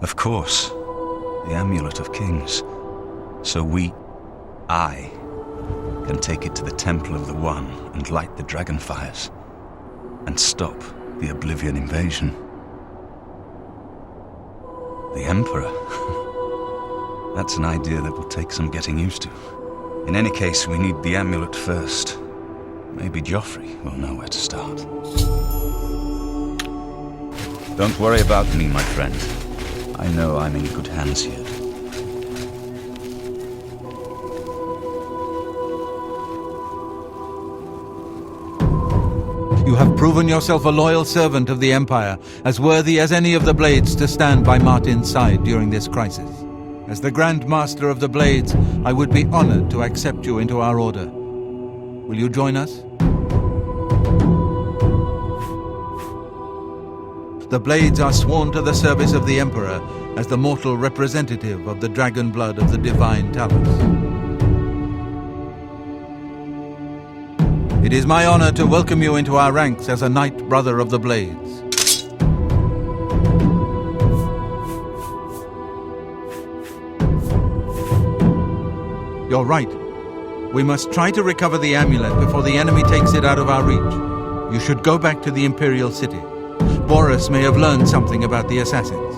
Of course. The Amulet of Kings. So I, can take it to the Temple of the One and light the dragon fires. And stop the Oblivion invasion. The Emperor? That's an idea that will take some getting used to. In any case, we need the amulet first. Maybe Joffrey will know where to start. Don't worry about me, my friend. I know I'm in good hands here. You have proven yourself a loyal servant of the Empire, as worthy as any of the Blades to stand by Martin's side during this crisis. As the Grand Master of the Blades, I would be honored to accept you into our order. Will you join us? The Blades are sworn to the service of the Emperor as the mortal representative of the dragon blood of the Divine Talos. It is my honor to welcome you into our ranks as a Knight Brother of the Blades. You're right. We must try to recover the amulet before the enemy takes it out of our reach. You should go back to the Imperial City. Baurus may have learned something about the assassins.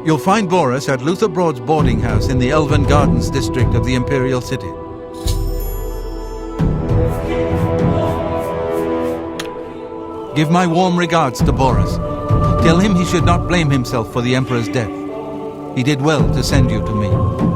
You'll find Baurus at Luther Broad's boarding house in the Elven Gardens district of the Imperial City. Give my warm regards to Baurus. Tell him he should not blame himself for the Emperor's death. He did well to send you to me.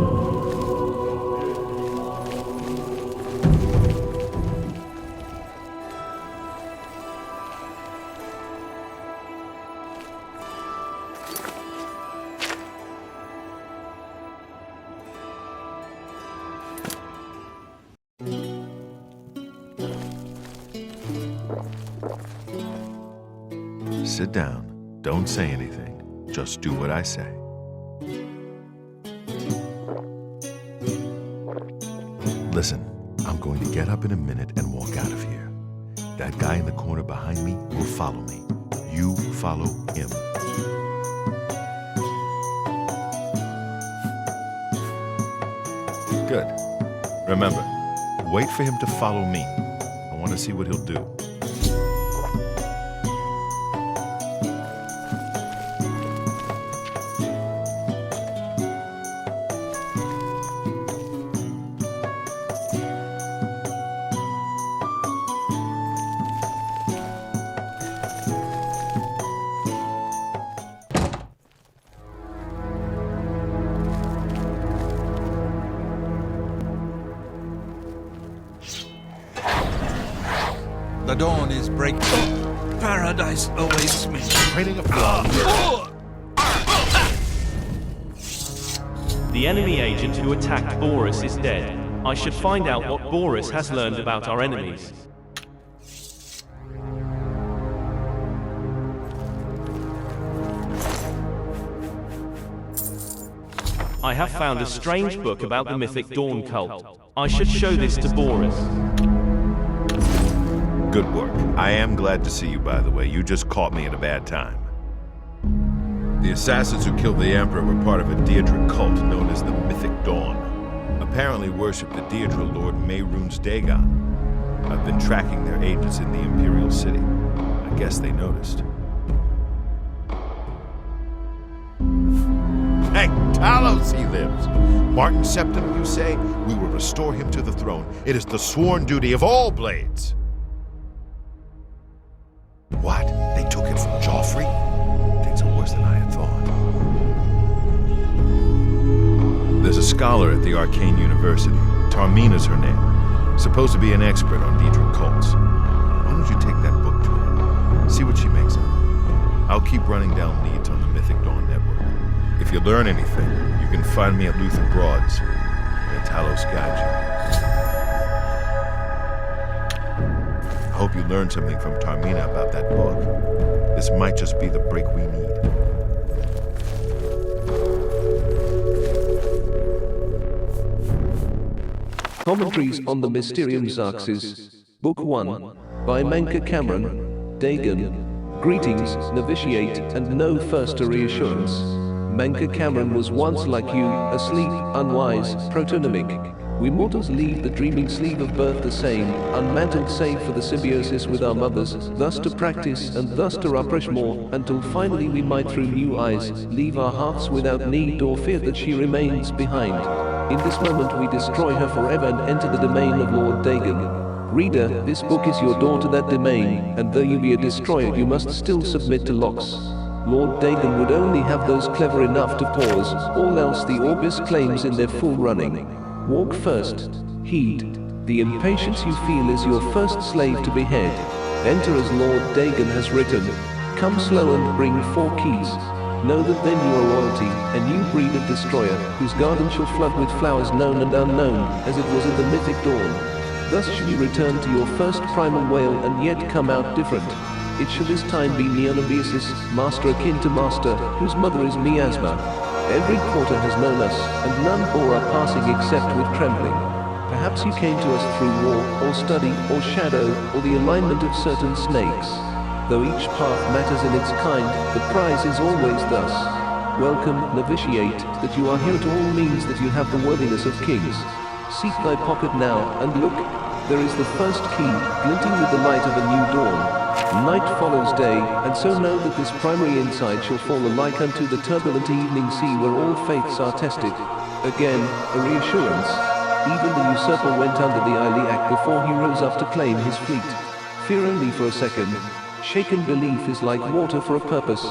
Sit down. Don't say anything. Just do what I say. Listen, I'm going to get up in a minute and walk out of here. That guy in the corner behind me will follow me. You follow him. Good. Remember, wait for him to follow me. I want to see what he'll do. The dawn is breaking. Paradise awaits me. Training a flaw. The enemy agent who attacked Baurus is dead. I should find out what Baurus has learned about our enemies. I have found a strange book about the mythic Dawn cult. I should show this to Baurus. Good work. I am glad to see you, by the way. You just caught me at a bad time. The assassins who killed the Emperor were part of a Daedra cult known as the Mythic Dawn. Apparently worship the Daedra Lord Mehrunes Dagon. I've been tracking their agents in the Imperial City. I guess they noticed. Hey, Talos he lives. Martin Septim, you say? We will restore him to the throne. It is the sworn duty of all Blades. What? They took it from Joffrey? Things are worse than I had thought. There's a scholar at the Arcane University. Tarmina's her name. Supposed to be an expert on Daedric cults. Why don't you take that book to her? See what she makes of it. I'll keep running down leads on the Mythic Dawn network. If you learn anything, you can find me at Luther Broad's. May Talos guide you. I hope you learned something from Tarmina about that book. This might just be the break we need. Commentaries on the Mysterium Xarxes, Book 1, by Menka Cameron, Dagon. Greetings, novitiate, and no first reassurance. Manka Cameron was once like you, asleep, unwise, protonymic. We mortals leave the dreaming sleeve of birth the same, unmantled save for the symbiosis with our mothers, thus to practice and thus to uprish more, until finally we might through new eyes, leave our hearts without need or fear that she remains behind. In this moment we destroy her forever and enter the domain of Lord Dagon. Reader, this book is your door to that domain, and though you be a destroyer you must still submit to locks. Lord Dagon would only have those clever enough to pause, all else the Orbis claims in their full running. Walk first, heed. The impatience you feel is your first slave to behead. Enter as Lord Dagon has written. Come slow and bring 4 keys. Know that then you are royalty, a new breed of destroyer, whose garden shall flood with flowers known and unknown, as it was in the mythic dawn. Thus shall you return to your first primal whale and yet come out different. It shall this time be Neonobesis, master akin to master, whose mother is Miasma. Every quarter has known us, and none bore our passing except with trembling. Perhaps you came to us through war, or study, or shadow, or the alignment of certain snakes. Though each path matters in its kind, the prize is always thus. Welcome, novitiate, that you are here at all means that you have the worthiness of kings. Seek thy pocket now, and look, there is the first key, glinting with the light of a new dawn. Night follows day, and so know that this primary insight shall fall alike unto the turbulent evening sea where all faiths are tested. Again, a reassurance. Even the usurper went under the iliac before he rose up to claim his fleet. Fear only for a second. Shaken belief is like water for a purpose.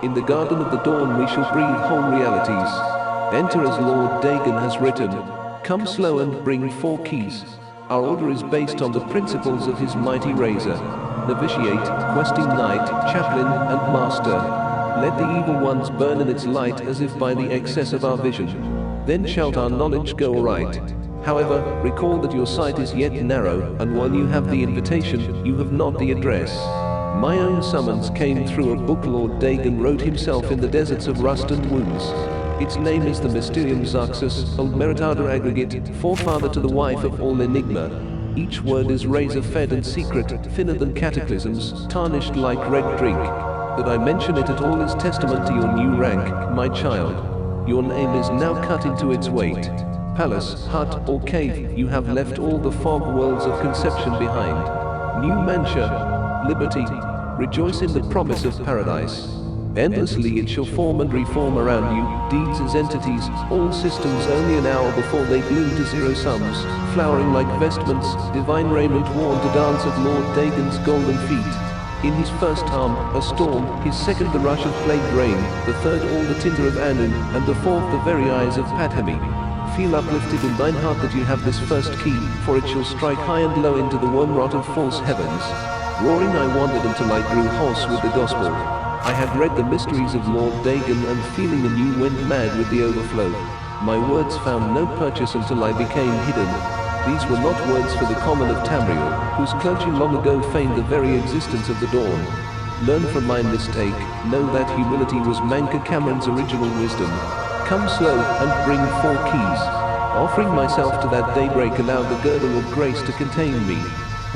In the garden of the dawn we shall breathe whole realities. Enter as Lord Dagon has written. Come slow and bring 4 keys. Our order is based on the principles of his mighty razor. Novitiate, questing knight, chaplain, and master. Let the evil ones burn in its light as if by the excess of our vision. Then shalt our knowledge go aright. However, recall that your sight is yet narrow, and while you have the invitation, you have not the address. My own summons came through a book Lord Dagon wrote himself in the deserts of rust and wounds. Its name is the Mysterium Xarxus, Old Meritador Aggregate, forefather to the wife of all enigma. Each word is razor-fed and secret, thinner than cataclysms, tarnished like red drink. That I mention it at all is testament to your new rank, my child. Your name is now cut into its weight. Palace, hut, or cave, you have left all the fog worlds of conception behind. New Mantia, liberty, rejoice in the promise of paradise. Endlessly it shall form and reform around you, deeds as entities, all systems only an hour before they bloom to zero sums, flowering like vestments, divine raiment worn to dance at Lord Dagon's golden feet. In his first arm, a storm, his second the rush of plague rain, the third all the tinder of Anu, and the fourth the very eyes of Pathemi. Feel uplifted in thine heart that you have this first key, for it shall strike high and low into the wormrot of false heavens. Roaring I wandered until I grew hoarse with the gospel. I had read the mysteries of Lord Dagon and feeling anew went mad with the overflow. My words found no purchase until I became hidden. These were not words for the common of Tamriel, whose clergy long ago feigned the very existence of the dawn. Learn from my mistake, know that humility was Manka Cameron's original wisdom. Come slow and bring 4 keys. Offering myself to that daybreak allowed the girdle of grace to contain me.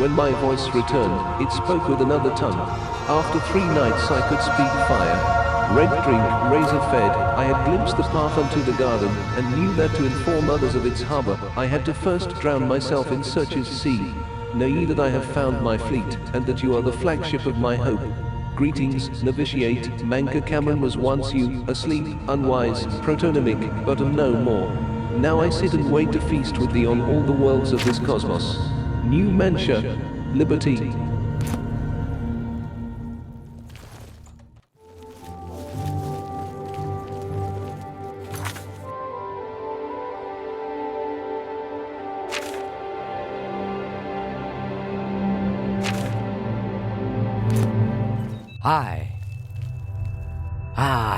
When my voice returned, it spoke with another tongue. After 3 nights I could speak fire. Red drink, razor-fed, I had glimpsed the path unto the garden, and knew that to inform others of its harbor, I had to first drown myself in Search's sea. Know ye that I have found my fleet, and that you are the flagship of my hope. Greetings, novitiate, Manka Cameron was once you, asleep, unwise, protonymic, but am no more. Now I sit and wait to feast with thee on all the worlds of this cosmos. New Mantia, liberty. Hi.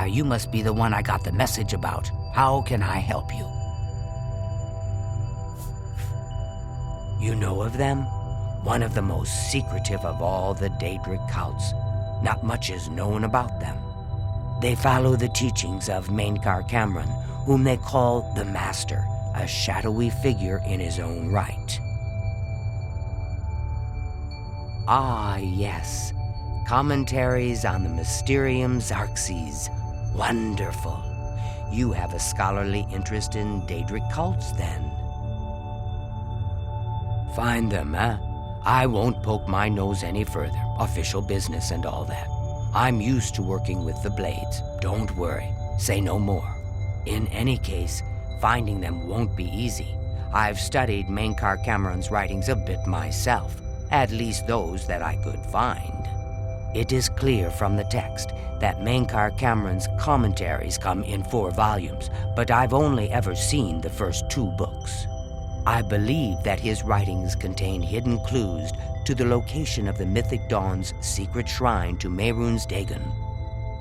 You must be the one I got the message about. How can I help you? You know of them? One of the most secretive of all the Daedric cults. Not much is known about them. They follow the teachings of Manka Cameron, whom they call the Master, a shadowy figure in his own right. Yes. Commentaries on the Mysterium Xarxes. Wonderful. You have a scholarly interest in Daedric cults, then. Find them, huh? I won't poke my nose any further. Official business and all that. I'm used to working with the Blades. Don't worry. Say no more. In any case, finding them won't be easy. I've studied Mainkar Cameron's writings a bit myself, at least those that I could find. It is clear from the text that Mainkar Cameron's commentaries come in 4 volumes, but I've only ever seen the first 2 books. I believe that his writings contain hidden clues to the location of the Mythic Dawn's secret shrine to Mehrunes Dagon.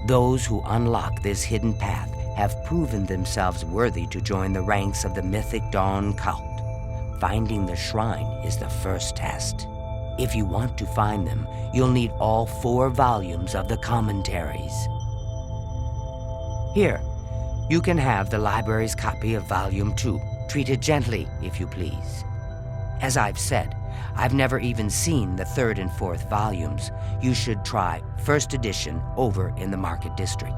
Those who unlock this hidden path have proven themselves worthy to join the ranks of the Mythic Dawn cult. Finding the shrine is the first test. If you want to find them, you'll need all 4 volumes of the commentaries. Here, you can have the library's copy of Volume 2. Treat it gently, if you please. As I've said, I've never even seen the 3rd and 4th volumes. You should try first edition over in the Market District.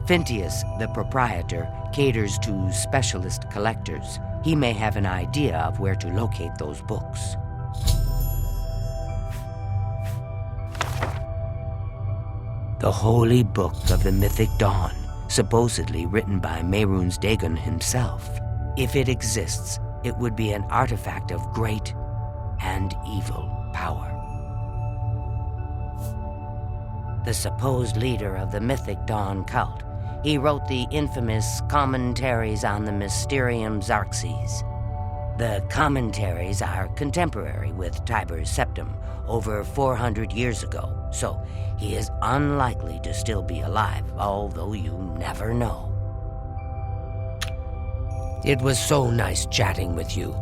Phintius, the proprietor, caters to specialist collectors. He may have an idea of where to locate those books. The Holy Book of the Mythic Dawn, supposedly written by Mehrunes Dagon himself. If it exists, it would be an artifact of great and evil power. The supposed leader of the Mythic Dawn cult, he wrote the infamous Commentaries on the Mysterium Xarxes. The commentaries are contemporary with Tiber's Septim, over 400 years ago, so he is unlikely to still be alive, although you never know. It was so nice chatting with you.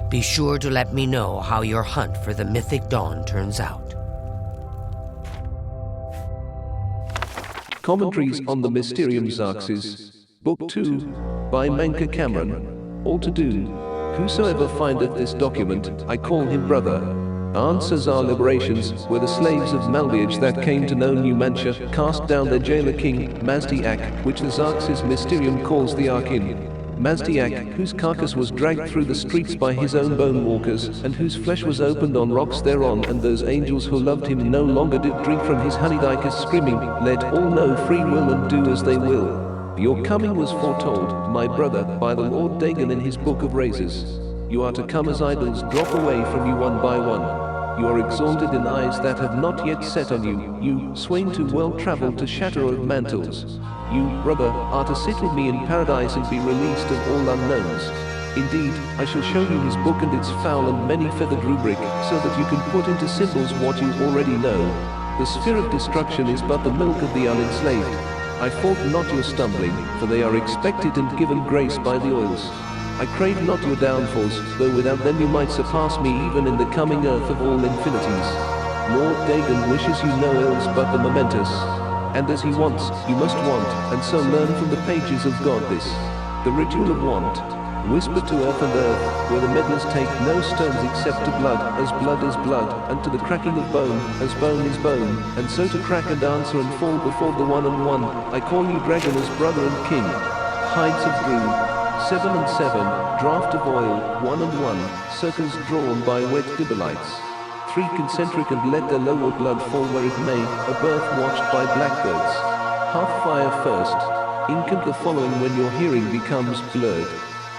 Be sure to let me know how your hunt for the Mythic Dawn turns out. Commentaries on the Mysterium Xarxes, Book 2, by Mainkar Cameron. All to do. Whosoever findeth this document, I call him brother. Answers our liberations were the slaves of Malviage that came to know Numantia, cast down their jailer king, Mazdiak, which the Xarxes Mysterium calls the Arkin. Mazdiak, whose carcass was dragged through the streets by his own bone walkers, and whose flesh was opened on rocks thereon, and those angels who loved him no longer did drink from his honeydikers, screaming, let all know free will and do as they will. Your coming was foretold, my brother, by the Lord Dagon in his Book of Razors. You are to come as idols drop away from you one by one. You are exalted in eyes that have not yet set on you, you, swain too well traveled to shatter of mantles. You, brother, are to sit with me in paradise and be released of all unknowns. Indeed, I shall show you his book and its foul and many-feathered rubric, so that you can put into symbols what you already know. The sphere of destruction is but the milk of the unenslaved. I fault not your stumbling, for they are expected and given grace by the oils. I crave not your downfalls, though without them you might surpass me even in the coming earth of all infinities. Lord Dagon wishes you no ills but the momentous. And as he wants, you must want, and so learn from the pages of God this. The ritual of want. Whisper to earth and earth, where the meddlers take no stones except to blood is blood, and to the cracking of bone, as bone is bone, and so to crack and answer and fall before the one and one. I call you dragon as brother and king. Hides of broom, 7 and 7, draught of oil, 1 and 1, circles drawn by wet dibolites. 3 concentric and let their lower blood fall where it may, a birth watched by blackbirds. Half fire first, incant the following when your hearing becomes blurred.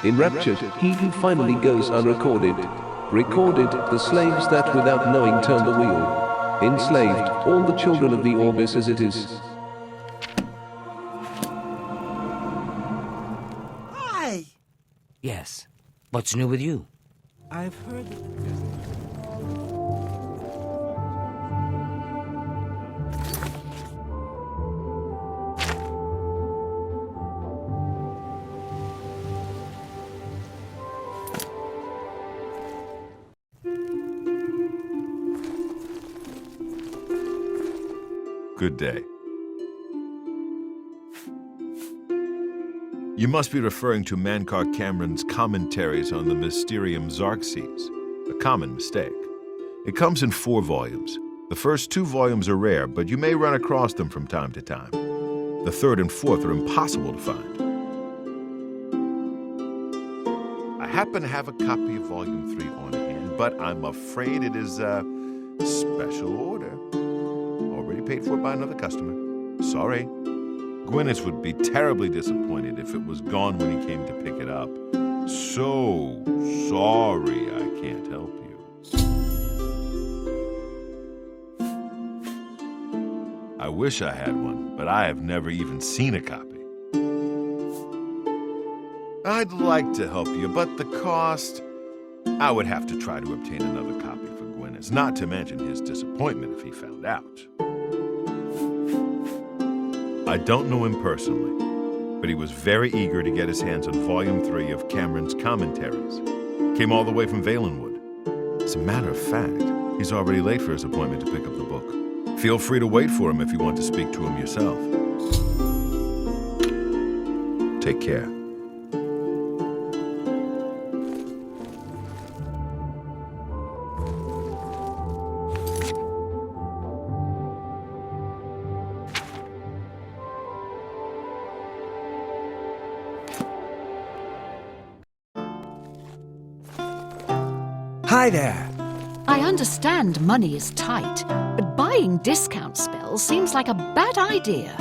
Enraptured, he who finally goes unrecorded. Recorded, the slaves that without knowing turn the wheel. Enslaved, all the children of the Orbis as it is. Hi! Yes. What's new with you? I've heard that Good day. You must be referring to Mainkar Cameron's commentaries on the Mysterium Xarxes, a common mistake. It comes in 4 volumes. The first 2 volumes are rare, but you may run across them from time to time. The 3rd and 4th are impossible to find. happen to have a copy of Volume 3 on hand, but I'm afraid it is a special order. Already paid for by another customer. Sorry. Gwyneth would be terribly disappointed if it was gone when he came to pick it up. So sorry I can't help you. I wish I had one, but I have never even seen a copy. I'd like to help you, but the cost... I would have to try to obtain another copy for Gwyneth, not to mention his disappointment if he found out. I don't know him personally, but he was very eager to get his hands on Volume 3 of Cameron's commentaries. Came all the way from Valenwood. As a matter of fact, he's already late for his appointment to pick up the book. Feel free to wait for him if you want to speak to him yourself. Take care. Hi there. I understand money is tight, but buying discount spells seems like a bad idea.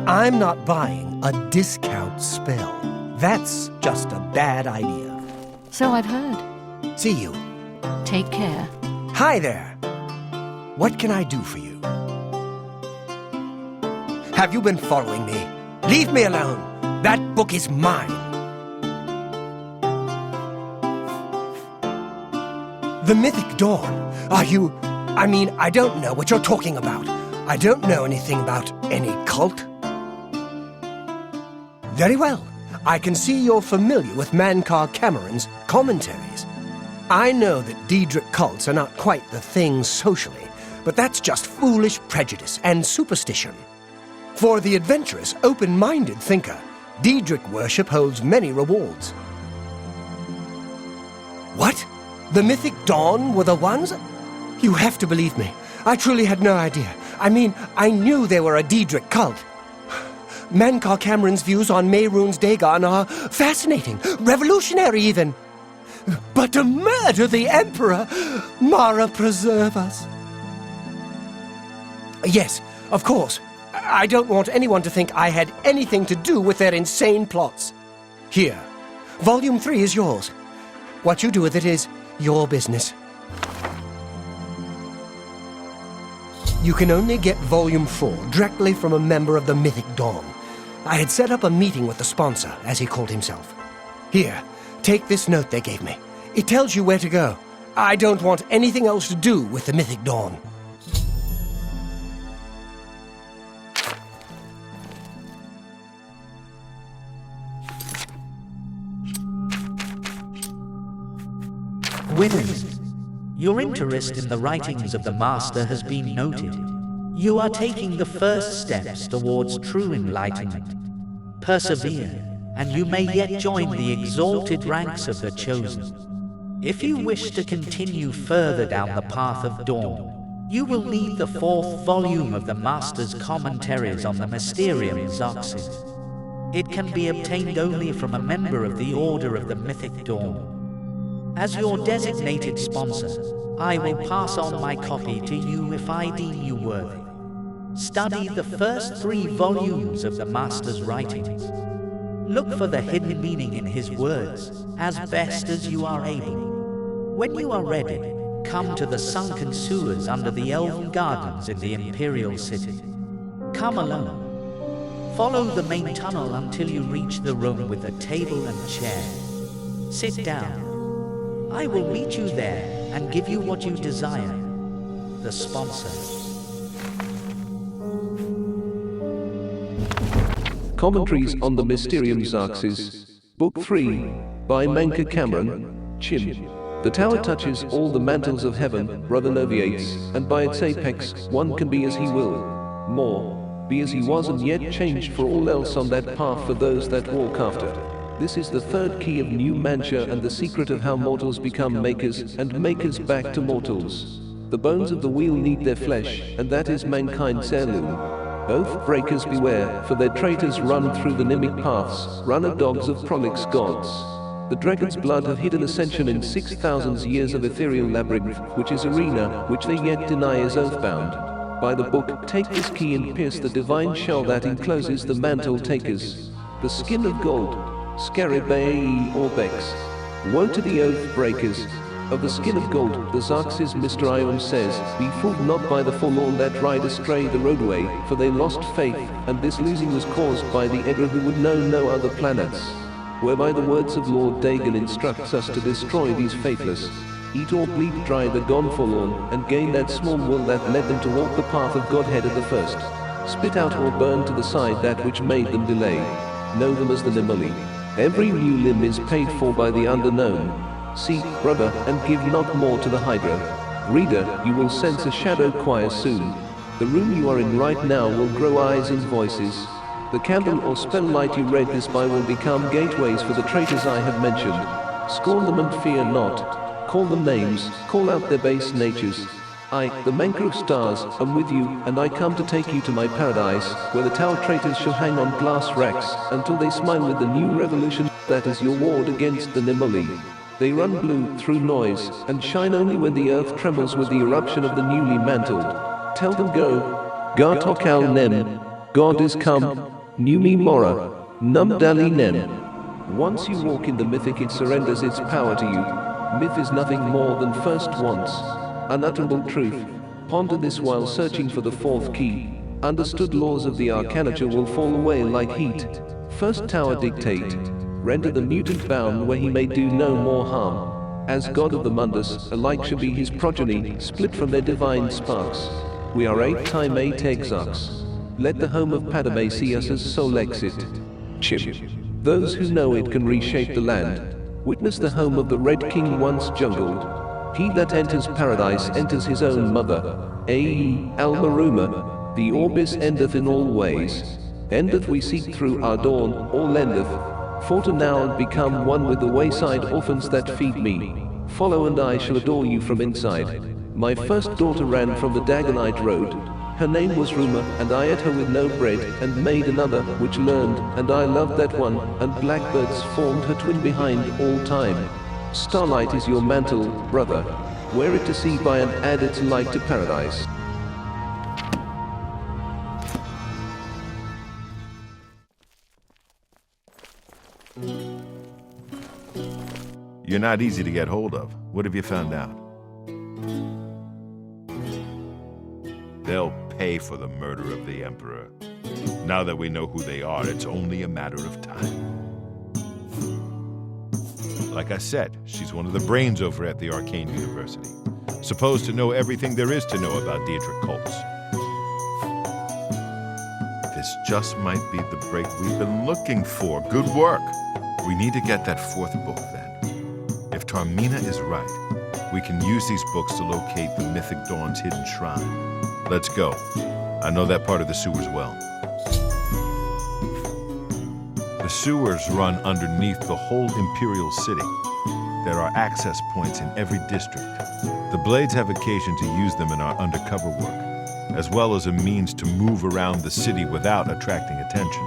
I'm not buying a discount spell. That's just a bad idea. So I've heard. See you. Take care. Hi there. What can I do for you? Have you been following me? Leave me alone. That book is mine. The Mythic Dawn. Are you... I don't know what you're talking about. I don't know anything about any cult. Very well. I can see you're familiar with Mankar Cameron's commentaries. I know that Daedric cults are not quite the thing socially, but that's just foolish prejudice and superstition. For the adventurous, open-minded thinker, Daedric worship holds many rewards. What? The Mythic Dawn were the ones? You have to believe me. I truly had no idea. I knew they were a Daedric cult. Mankar Cameron's views on Mehrunes Dagon are fascinating, revolutionary even. But to murder the Emperor, Mara preserve us. Yes, of course. I don't want anyone to think I had anything to do with their insane plots. Here, Volume 3 is yours. What you do with it is your business. You can only get Volume 4 directly from a member of the Mythic Dawn. I had set up a meeting with the sponsor, as he called himself. Here, take this note they gave me. It tells you where to go. I don't want anything else to do with the Mythic Dawn. Gwyneth, your interest in the writings of the Master has been noted. You are taking the first steps towards true enlightenment. Persevere, and you may yet join the exalted ranks of the Chosen. If you wish to continue further down the path of dawn, you will need the 4th volume of the Master's commentaries on the Mysterium Zoxid. It can be obtained only from a member of the Order of the Mythic Dawn. As your designated sponsor, I will pass on my copy to you if I deem you worthy. Study the first 3 volumes of the Master's writings. Look for the hidden meaning in his words, as best as you are able. When you are ready, come to the sunken sewers under the Elven Gardens in the Imperial City. Come alone. Follow the main tunnel until you reach the room with a table and chair. Sit down. I will meet you there and give you what you desire. The sponsor. Commentaries on the Mysterium Zoxid, Book 3, by Mankar Cameron, Djin. The tower touches all the mantles of heaven, brother Aviators, and by its apex, one can be as he will. More, be as he was and yet changed for all else on that path for those that walk after. This is the 3rd key of New Mancha and the secret of how mortals become makers and makers back to mortals. The bones of the wheel need their flesh, and that is mankind's heirloom. Oath breakers beware, for their traitors run through the Nimic paths, runner dogs of prolix gods. The dragon's blood have hidden ascension in 6,000 years of ethereal labyrinth, which is arena, which they yet deny is oathbound. By the book, take this key and pierce the divine shell that encloses the mantle takers. The skin of gold, Scarabaei Orbex. Woe to the oath breakers. Of the skin of gold, the Xarxes Mr. Ion says, be fooled not by the forlorn that ride astray the roadway, for they lost faith, and this losing was caused by the Egra who would know no other planets. Whereby the words of Lord Dagon instructs us to destroy these faithless. Eat or bleed dry the gone forlorn, and gain that small will that led them to walk the path of Godhead at the first. Spit out or burn to the side that which made them delay. Know them as the Nimali. Every new limb is paid for by the underknown. Seek, brother, and give not more to the Hydra. Reader, you will sense a shadow choir soon. The room you are in right now will grow eyes and voices. The candle or spell light you read this by will become gateways for the traitors I have mentioned. Scorn them and fear not. Call them names, call out their base natures. I, the Menker of Stars, am with you, and I come to take you to my paradise, where the Tau traitors shall hang on glass racks, until they smile with the new revolution that is your ward against the Nimali. They run blue through noise, and shine only when the earth trembles with the eruption of the newly mantled. Tell them go. Gartok Nem. God is come. Numi Mora. Numdali Nem. Once you walk in the mythic, it surrenders its power to you. Myth is nothing more than first wants. Unutterable truth. Ponder this while searching for the fourth key. Understood laws of the arcanature will fall away like heat. First tower dictate. Render the mutant bound where he may do no more harm. As god of the Mundus, alike should be his progeny, split from their divine sparks. We are 8 times 8 exarchs. Let the home of Padme see us as sole exit. Chip. Those who know it can reshape the land. Witness the home of the Red King once jungled. He that enters paradise enters his own mother. Ae, Almaruma. The orbis endeth in all ways. Endeth we seek through our dawn, all endeth. For to now and become one with the wayside orphans that feed me. Follow and I shall adore you from inside. My first daughter ran from the Dagonite road. Her name was Rumor, and I ate her with no bread, and made another, which learned, and I loved that one, and blackbirds formed her twin behind all time. Starlight is your mantle, brother. Wear it to see by and add its light to paradise. You're not easy to get hold of. What have you found out? They'll pay for the murder of the Emperor. Now that we know who they are, it's only a matter of time. Like I said, she's one of the brains over at the Arcane University. Supposed to know everything there is to know about Daedric cults. This just might be the break we've been looking for. Good work. We need to get that fourth book then. If Tarmina is right, we can use these books to locate the Mythic Dawn's hidden shrine. Let's go. I know that part of the sewers well. The sewers run underneath the whole Imperial City. There are access points in every district. The Blades have occasion to use them in our undercover work, as well as a means to move around the city without attracting attention.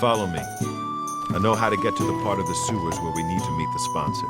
Follow me. I know how to get to the part of the sewers where we need to meet the sponsor.